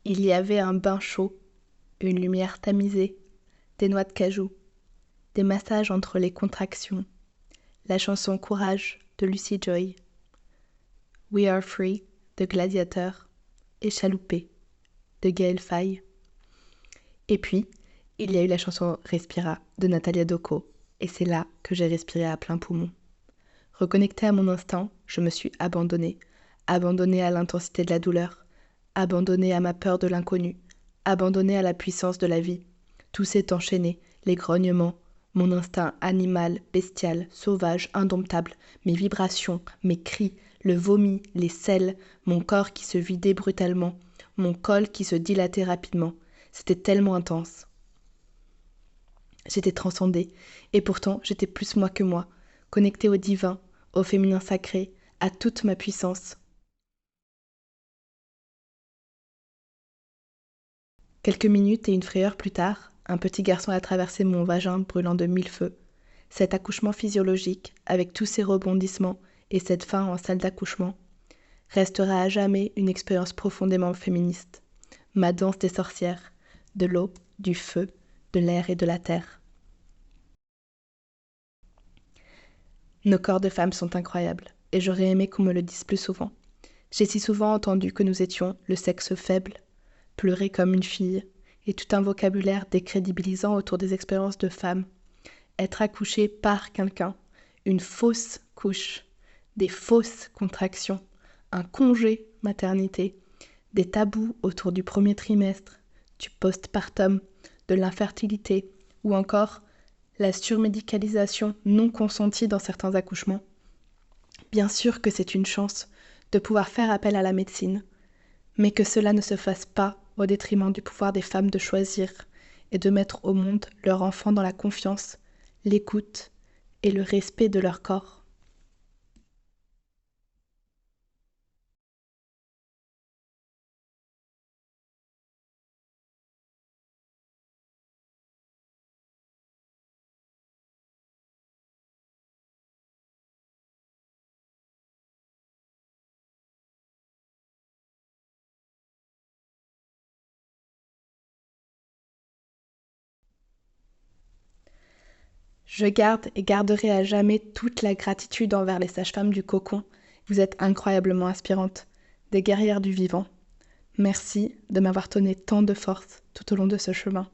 Il y avait un bain chaud, une lumière tamisée, des noix de cajou, des massages entre les contractions, la chanson Courage de Lucy Joy, We Are Free de Gladiateur et Chaloupé de Gaël Faye. Et puis, il y a eu la chanson Respira de Natalia Doko, et c'est là que j'ai respiré à plein poumon. Reconnectée à mon instinct, je me suis abandonnée à l'intensité de la douleur, abandonnée à ma peur de l'inconnu, abandonnée à la puissance de la vie. Tout s'est enchaîné, les grognements, mon instinct animal, bestial, sauvage, indomptable, mes vibrations, mes cris, le vomi, les selles, mon corps qui se vidait brutalement, mon col qui se dilatait rapidement. C'était tellement intense. J'étais transcendée, et pourtant j'étais plus moi que moi, connectée au divin, au féminin sacré, à toute ma puissance. Quelques minutes et une frayeur plus tard, un petit garçon a traversé mon vagin brûlant de mille feux. Cet accouchement physiologique, avec tous ses rebondissements et cette fin en salle d'accouchement, restera à jamais une expérience profondément féministe. Ma danse des sorcières, de l'eau, du feu, de l'air et de la terre. Nos corps de femmes sont incroyables, et j'aurais aimé qu'on me le dise plus souvent. J'ai si souvent entendu que nous étions le sexe faible, pleurer comme une fille, et tout un vocabulaire décrédibilisant autour des expériences de femmes. Être accouchée par quelqu'un, une fausse couche, des fausses contractions, un congé maternité, des tabous autour du premier trimestre, du postpartum, de l'infertilité, ou encore la surmédicalisation non consentie dans certains accouchements. Bien sûr que c'est une chance de pouvoir faire appel à la médecine, mais que cela ne se fasse pas au détriment du pouvoir des femmes de choisir et de mettre au monde leur enfant dans la confiance, l'écoute et le respect de leur corps. Je garde et garderai à jamais toute la gratitude envers les sages-femmes du cocon. Vous êtes incroyablement inspirantes, des guerrières du vivant. Merci de m'avoir donné tant de force tout au long de ce chemin.